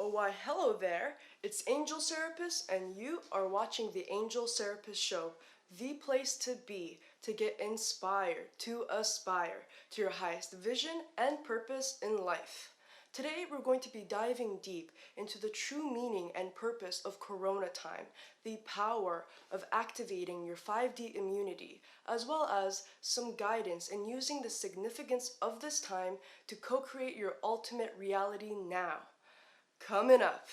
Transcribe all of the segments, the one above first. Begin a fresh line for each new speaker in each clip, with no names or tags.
Oh why hello there, it's Angel.serapis and you are watching the Angel.serapis show, the place to be to get inspired to aspire to your highest vision and purpose in life. Today we're going to be diving deep into the true meaning and purpose of Corona time, the power of activating your 5D immunity, as well as some guidance in using the significance of this time to co-create your ultimate reality now. Coming up.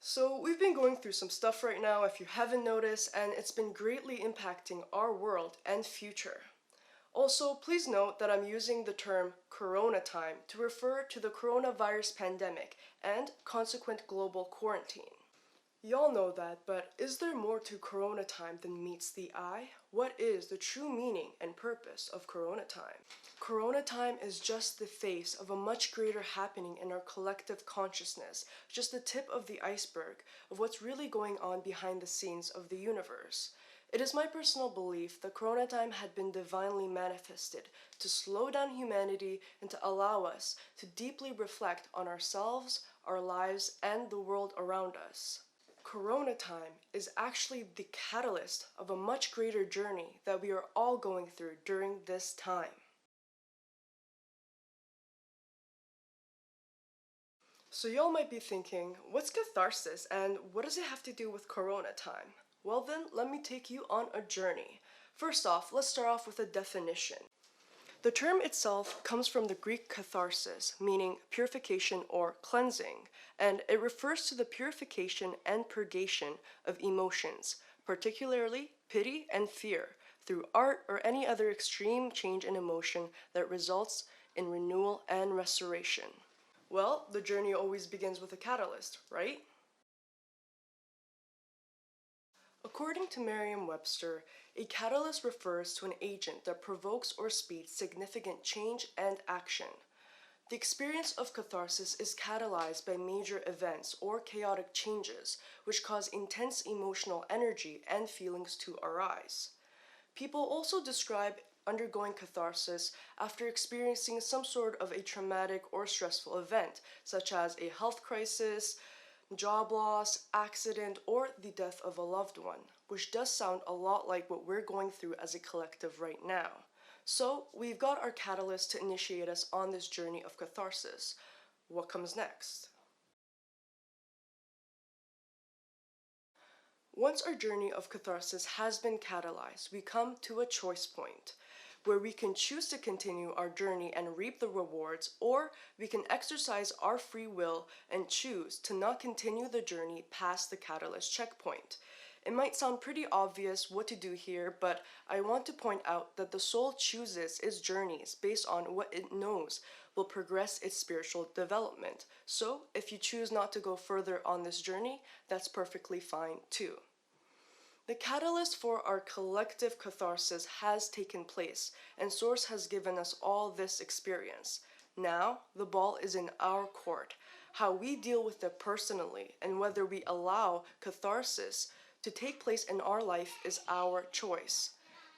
So we've been going through some stuff right now, if you haven't noticed, and it's been greatly impacting our world and future. Also, please note that I'm using the term Corona time to refer to the coronavirus pandemic and consequent global quarantine. Y'all know that, but is there more to Corona time than meets the eye? What is the true meaning and purpose of Corona time? Corona time is just the face of a much greater happening in our collective consciousness, just the tip of the iceberg of what's really going on behind the scenes of the universe. It is my personal belief that Corona time had been divinely manifested to slow down humanity and to allow us to deeply reflect on ourselves, our lives, and the world around us. Corona time is actually the catalyst of a much greater journey that we are all going through during this time. So y'all might be thinking, what's catharsis and what does it have to do with Corona time? Well then, let me take you on a journey. First off, let's start off with a definition. The term itself comes from the Greek catharsis, meaning purification or cleansing, and it refers to the purification and purgation of emotions, particularly pity and fear, through art or any other extreme change in emotion that results in renewal and restoration. Well, the journey always begins with a catalyst, right? According to Merriam-Webster, a catalyst refers to an agent that provokes or speeds significant change and action. The experience of catharsis is catalyzed by major events or chaotic changes, which cause intense emotional energy and feelings to arise. People also describe undergoing catharsis after experiencing some sort of a traumatic or stressful event, such as a health crisis, job loss, accident, or the death of a loved one, which does sound a lot like what we're going through as a collective right now. So, we've got our catalyst to initiate us on this journey of catharsis. What comes next? Once our journey of catharsis has been catalyzed, we come to a choice point where we can choose to continue our journey and reap the rewards, or we can exercise our free will and choose to not continue the journey past the catalyst checkpoint. It might sound pretty obvious what to do here, but I want to point out that the soul chooses its journeys based on what it knows will progress its spiritual development. So, if you choose not to go further on this journey, that's perfectly fine too. The catalyst for our collective catharsis has taken place, and Source has given us all this experience. Now, the ball is in our court. How we deal with it personally, and whether we allow catharsis to take place in our life is our choice.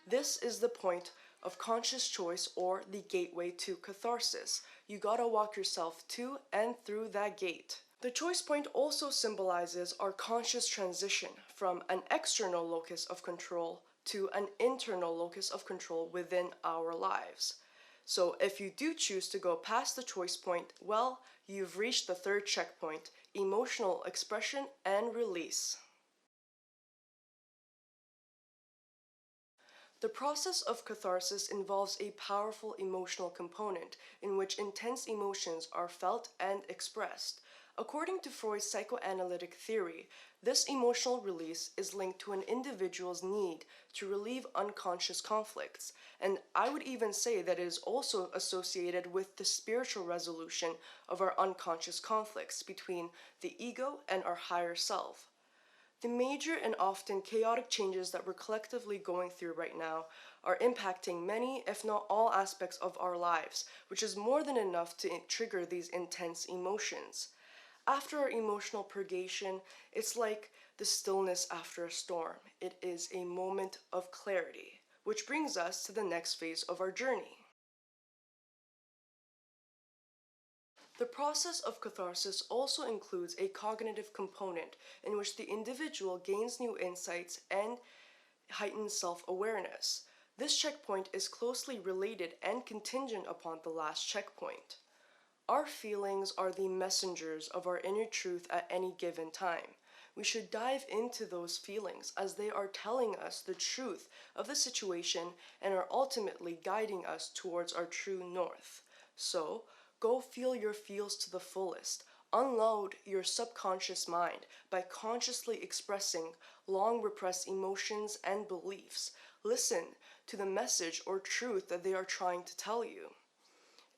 This is the point of conscious choice, or the gateway to catharsis. You gotta walk yourself to and through that gate. The choice point also symbolizes our conscious transition from an external locus of control to an internal locus of control within our lives. So if you do choose to go past the choice point, well, you've reached the third checkpoint, emotional expression and release. The process of catharsis involves a powerful emotional component in which intense emotions are felt and expressed. According to Freud's psychoanalytic theory, this emotional release is linked to an individual's need to relieve unconscious conflicts, and I would even say that it is also associated with the spiritual resolution of our unconscious conflicts between the ego and our higher self. The major and often chaotic changes that we're collectively going through right now are impacting many, if not all, aspects of our lives, which is more than enough to trigger these intense emotions. After our emotional purgation, it's like the stillness after a storm. It is a moment of clarity. which brings us to the next phase of our journey. The process of catharsis also includes a cognitive component in which the individual gains new insights and heightens self-awareness. This checkpoint is closely related and contingent upon the last checkpoint. Our feelings are the messengers of our inner truth at any given time. We should dive into those feelings as they are telling us the truth of the situation and are ultimately guiding us towards our true north. So, go feel your feels to the fullest. Unload your subconscious mind by consciously expressing long repressed emotions and beliefs. Listen to the message or truth that they are trying to tell you.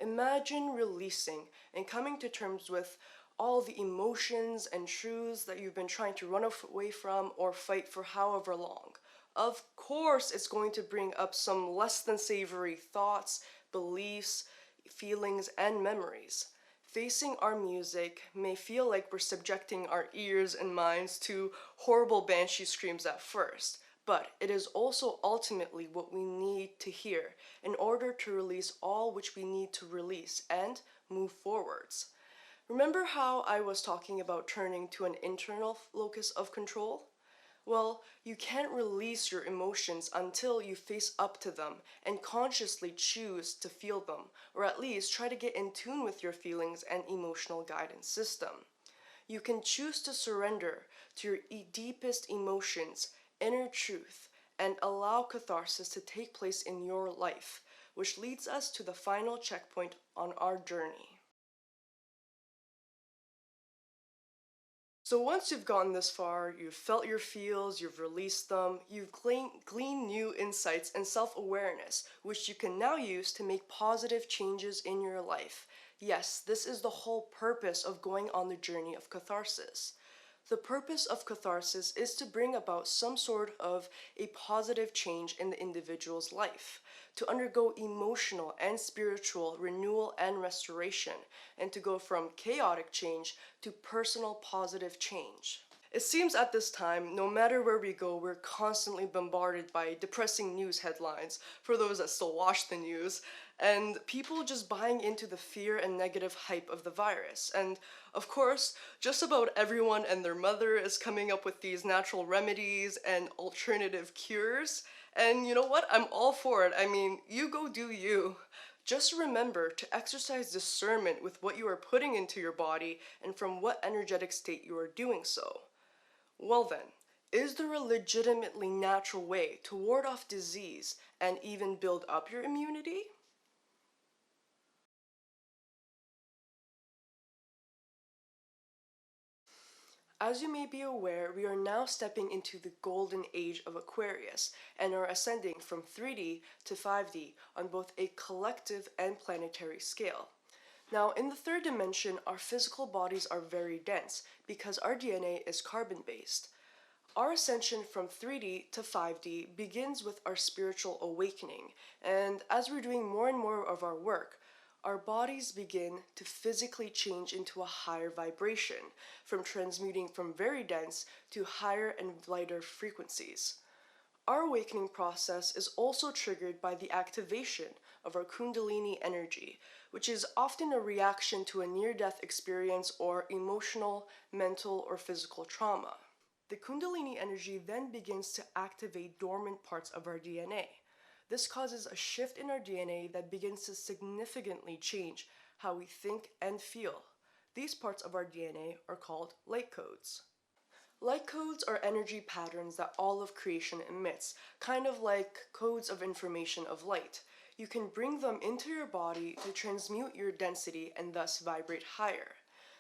Imagine releasing and coming to terms with all the emotions and truths that you've been trying to run away from or fight for however long. Of course, it's going to bring up some less than savory thoughts, beliefs, feelings, and memories. Facing our music may feel like we're subjecting our ears and minds to horrible banshee screams at first, but it is also ultimately what we need to hear in order to release all which we need to release and move forwards. Remember how I was talking about turning to an internal locus of control? Well, you can't release your emotions until you face up to them and consciously choose to feel them, or at least try to get in tune with your feelings and emotional guidance system. You can choose to surrender to your deepest emotions, inner truth, and allow catharsis to take place in your life, which leads us to the final checkpoint on our journey. So once you've gotten this far, you've felt your feels, you've released them, you've gleaned new insights and self-awareness, which you can now use to make positive changes in your life. Yes, this is the whole purpose of going on the journey of catharsis. The purpose of catharsis is to bring about some sort of a positive change in the individual's life, to undergo emotional and spiritual renewal and restoration, and to go from chaotic change to personal positive change. It seems at this time, no matter where we go, we're constantly bombarded by depressing news headlines, for those that still watch the news, and people just buying into the fear and negative hype of the virus. And of course, just about everyone and their mother is coming up with these natural remedies and alternative cures. And you know what? I'm all for it. I mean, you go do you. Just remember to exercise discernment with what you are putting into your body and from what energetic state you are doing so. Well then, is there a legitimately natural way to ward off disease and even build up your immunity? As you may be aware, we are now stepping into the golden age of Aquarius and are ascending from 3D to 5D on both a collective and planetary scale. Now, in the third dimension, our physical bodies are very dense because our DNA is carbon-based. Our ascension from 3D to 5D begins with our spiritual awakening, and as we're doing more and more of our work, our bodies begin to physically change into a higher vibration, from transmuting from very dense to higher and lighter frequencies. Our awakening process is also triggered by the activation of our Kundalini energy, which is often a reaction to a near-death experience or emotional, mental, or physical trauma. The Kundalini energy then begins to activate dormant parts of our DNA. This causes a shift in our DNA that begins to significantly change how we think and feel. These parts of our DNA are called light codes. Light codes are energy patterns that all of creation emits, kind of like codes of information of light. You can bring them into your body to transmute your density and thus vibrate higher.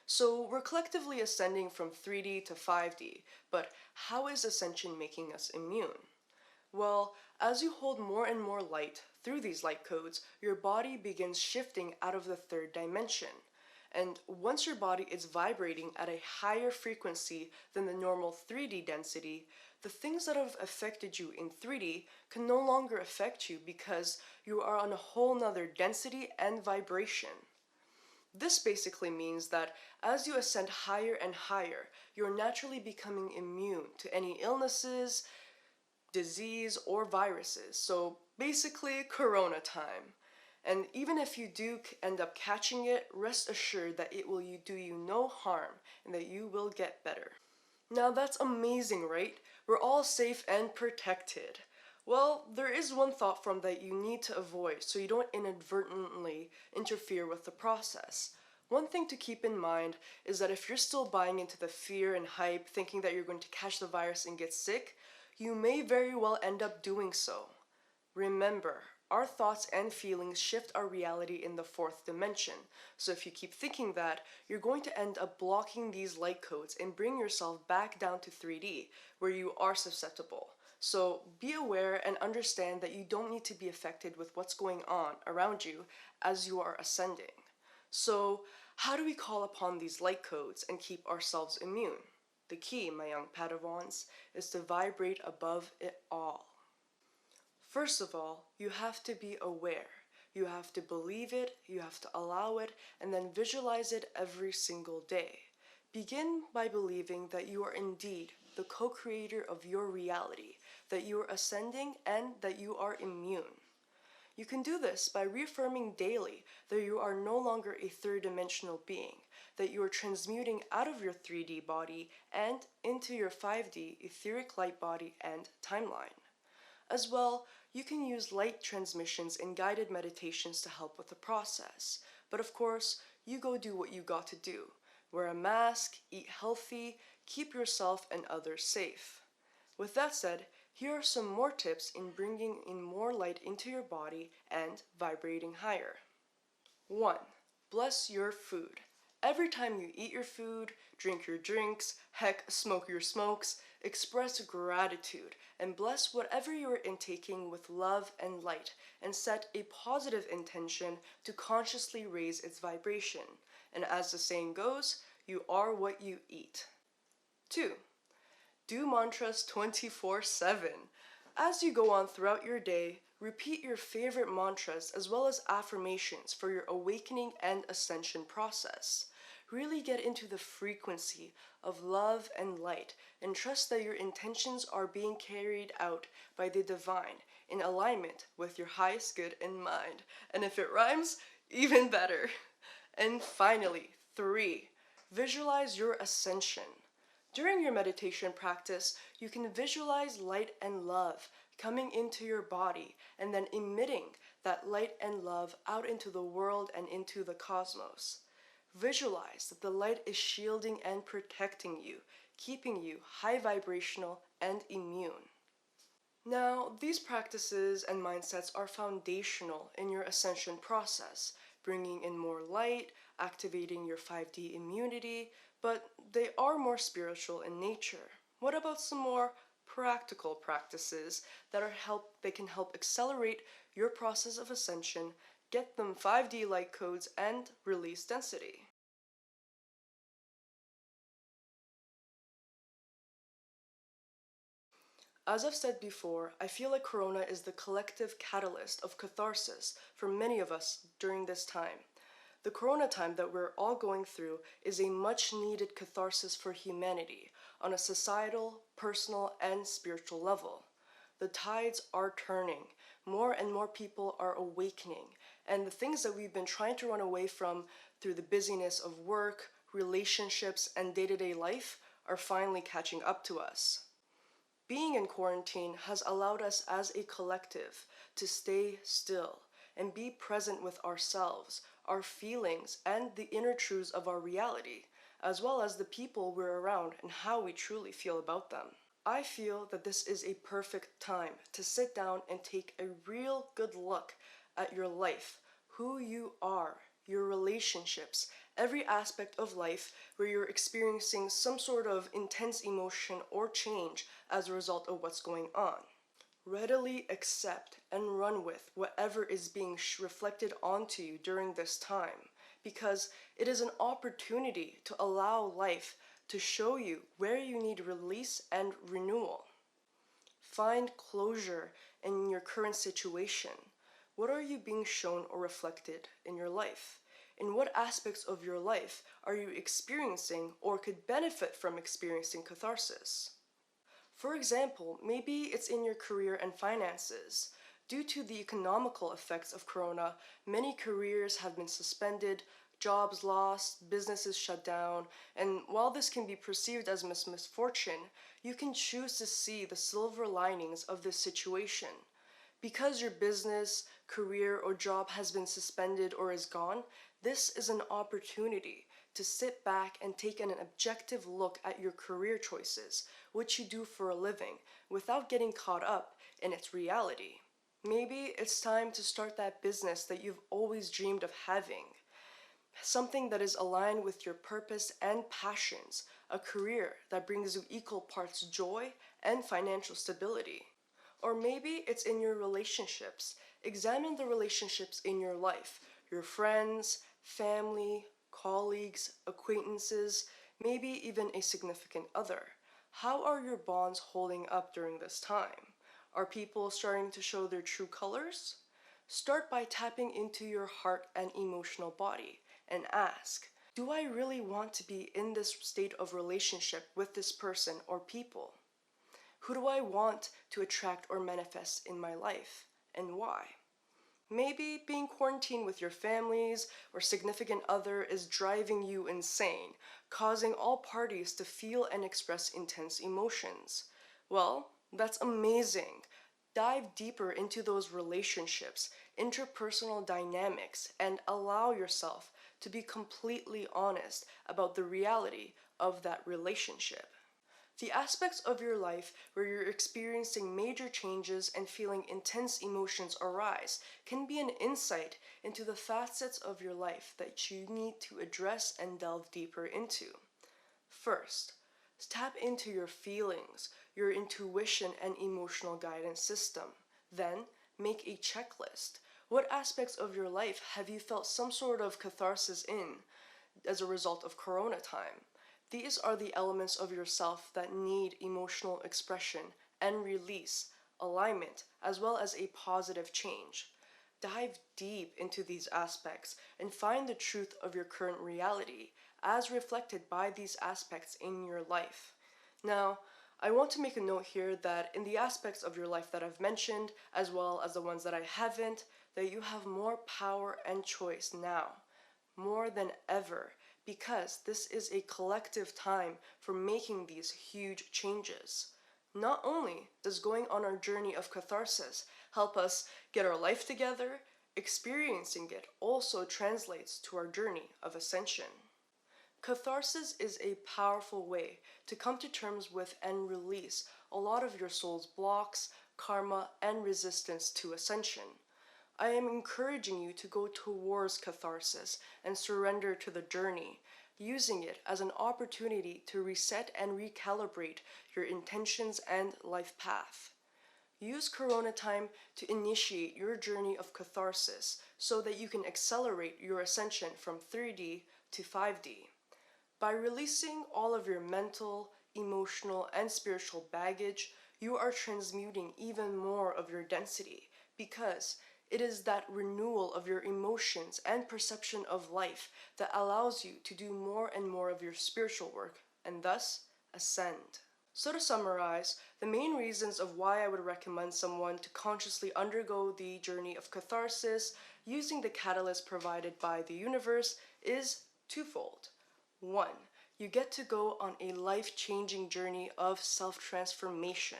So we're collectively ascending from 3D to 5D, but how is ascension making us immune? Well, as you hold more and more light through these light codes, your body begins shifting out of the third dimension. And once your body is vibrating at a higher frequency than the normal 3D density, the things that have affected you in 3D can no longer affect you because you are on a whole nother density and vibration. This basically means that as you ascend higher and higher, you're naturally becoming immune to any illnesses, disease, or viruses. So basically, Corona time. And even if you do end up catching it, rest assured that it will do you no harm and that you will get better. Now that's amazing, right? We're all safe and protected. Well, there is one thought form that you need to avoid so you don't inadvertently interfere with the process. One thing to keep in mind is that if you're still buying into the fear and hype, thinking that you're going to catch the virus and get sick, you may very well end up doing so. Remember, our thoughts and feelings shift our reality in the fourth dimension. So if you keep thinking that, you're going to end up blocking these light codes and bring yourself back down to 3D, where you are susceptible. So be aware and understand that you don't need to be affected with what's going on around you as you are ascending. So how do we call upon these light codes and keep ourselves immune? The key, my young Padawans, is to vibrate above it all. First of all, you have to be aware. You have to believe it, you have to allow it, and then visualize it every single day. Begin by believing that you are indeed the co-creator of your reality, that you are ascending, and that you are immune. You can do this by reaffirming daily that you are no longer a third-dimensional being, that you are transmuting out of your 3D body and into your 5D etheric light body and timeline. As well, you can use light transmissions and guided meditations to help with the process. But of course, you go do what you got to do. Wear a mask, eat healthy, keep yourself and others safe. With that said, here are some more tips in bringing in more light into your body and vibrating higher. 1. Bless your food. Every time you eat your food, drink your drinks, heck, smoke your smokes, express gratitude and bless whatever you are intaking with love and light, and set a positive intention to consciously raise its vibration. And as the saying goes, you are what you eat. 2. Do mantras 24/7. As you go on throughout your day, repeat your favorite mantras as well as affirmations for your awakening and ascension process. Really get into the frequency of love and light and trust that your intentions are being carried out by the divine in alignment with your highest good in mind. And if it rhymes, even better. And finally, 3. Visualize your ascension. During your meditation practice, you can visualize light and love coming into your body and then emitting that light and love out into the world and into the cosmos. Visualize that the light is shielding and protecting you, keeping you high vibrational and immune. Now, these practices and mindsets are foundational in your ascension process, bringing in more light, activating your 5D immunity, but they are more spiritual in nature. What about some more practical practices that can help accelerate your process of ascension, get them 5D light codes, and release density? As I've said before, I feel like Corona is the collective catalyst of catharsis for many of us during this time. The Corona time that we're all going through is a much needed catharsis for humanity on a societal, personal, and spiritual level. The tides are turning. More and more people are awakening, and the things that we've been trying to run away from through the busyness of work, relationships, and day-to-day life are finally catching up to us. Being in quarantine has allowed us as a collective to stay still and be present with ourselves, our feelings, and the inner truths of our reality, as well as the people we're around and how we truly feel about them. I feel that this is a perfect time to sit down and take a real good look at your life, who you are, your relationships, every aspect of life where you're experiencing some sort of intense emotion or change as a result of what's going on. Readily accept and run with whatever is being reflected onto you during this time, because it is an opportunity to allow life to show you where you need release and renewal. Find closure in your current situation. What are you being shown or reflected in your life? In what aspects of your life are you experiencing or could benefit from experiencing catharsis? For example, maybe it's in your career and finances. Due to the economical effects of Corona, many careers have been suspended, jobs lost, businesses shut down, and while this can be perceived as misfortune, you can choose to see the silver linings of this situation. Because your business, career, or job has been suspended or is gone, this is an opportunity to sit back and take an objective look at your career choices, what you do for a living, without getting caught up in its reality. Maybe it's time to start that business that you've always dreamed of having, something that is aligned with your purpose and passions, a career that brings you equal parts joy and financial stability. Or maybe it's in your relationships. Examine the relationships in your life, your friends, family, colleagues, acquaintances, maybe even a significant other. How are your bonds holding up during this time? Are people starting to show their true colors? Start by tapping into your heart and emotional body and ask, do I really want to be in this state of relationship with this person or people? Who do I want to attract or manifest in my life, and why? Maybe being quarantined with your families or significant other is driving you insane, causing all parties to feel and express intense emotions. Well, that's amazing. Dive deeper into those relationships, interpersonal dynamics, and allow yourself to be completely honest about the reality of that relationship. The aspects of your life where you're experiencing major changes and feeling intense emotions arise can be an insight into the facets of your life that you need to address and delve deeper into. First, tap into your feelings, your intuition, and emotional guidance system. Then, make a checklist. What aspects of your life have you felt some sort of catharsis in as a result of Corona time? These are the elements of yourself that need emotional expression and release, alignment, as well as a positive change. Dive deep into these aspects and find the truth of your current reality as reflected by these aspects in your life. Now, I want to make a note here that in the aspects of your life that I've mentioned, as well as the ones that I haven't, that you have more power and choice now, more than ever, because this is a collective time for making these huge changes. Not only does going on our journey of catharsis help us get our life together, experiencing it also translates to our journey of ascension. Catharsis is a powerful way to come to terms with and release a lot of your soul's blocks, karma, and resistance to ascension. I am encouraging you to go towards catharsis and surrender to the journey, using it as an opportunity to reset and recalibrate your intentions and life path. Use Corona time to initiate your journey of catharsis so that you can accelerate your ascension from 3D to 5D. By releasing all of your mental, emotional, and spiritual baggage, you are transmuting even more of your density because it is that renewal of your emotions and perception of life that allows you to do more and more of your spiritual work and thus ascend. So to summarize, the main reasons of why I would recommend someone to consciously undergo the journey of catharsis using the catalyst provided by the universe is twofold. 1. You get to go on a life-changing journey of self-transformation.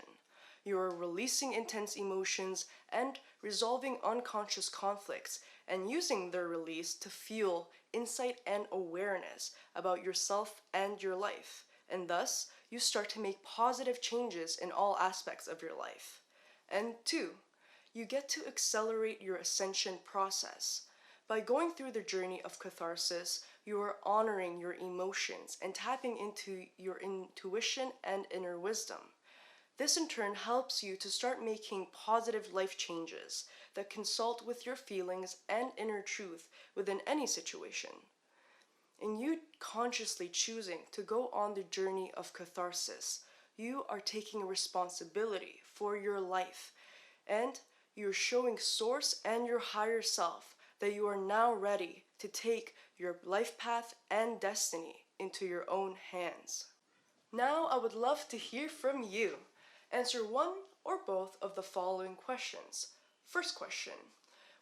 You are releasing intense emotions and resolving unconscious conflicts and using their release to fuel insight and awareness about yourself and your life. And thus, you start to make positive changes in all aspects of your life. And 2, you get to accelerate your ascension process. By going through the journey of catharsis, you are honoring your emotions and tapping into your intuition and inner wisdom. This in turn helps you to start making positive life changes that consult with your feelings and inner truth within any situation. In you consciously choosing to go on the journey of catharsis, you are taking responsibility for your life, and you're showing Source and your higher self that you are now ready to take your life path and destiny into your own hands. Now I would love to hear from you. Answer one or both of the following questions. First question: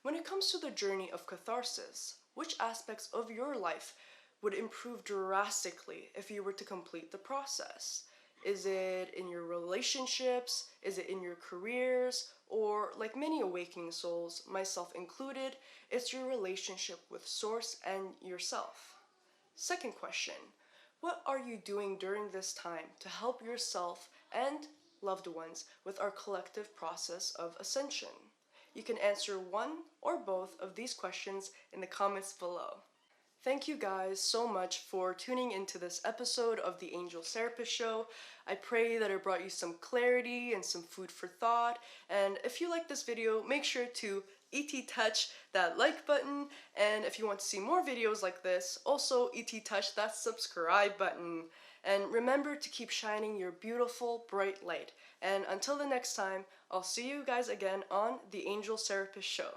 when it comes to the journey of catharsis, which aspects of your life would improve drastically if you were to complete the process? Is it in your relationships? Is it in your careers? Or, like many awakening souls, myself included, it's your relationship with Source and yourself. Second question: what are you doing during this time to help yourself and loved ones with our collective process of ascension? You can answer one or both of these questions in the comments below. Thank you guys so much for tuning into this episode of the Angel.serapis show. I pray that it brought you some clarity and some food for thought. And if you like this video, make sure to touch that like button. And if you want to see more videos like this, also touch that subscribe button. And remember to keep shining your beautiful, bright light. And until the next time, I'll see you guys again on the Angel.serapis show.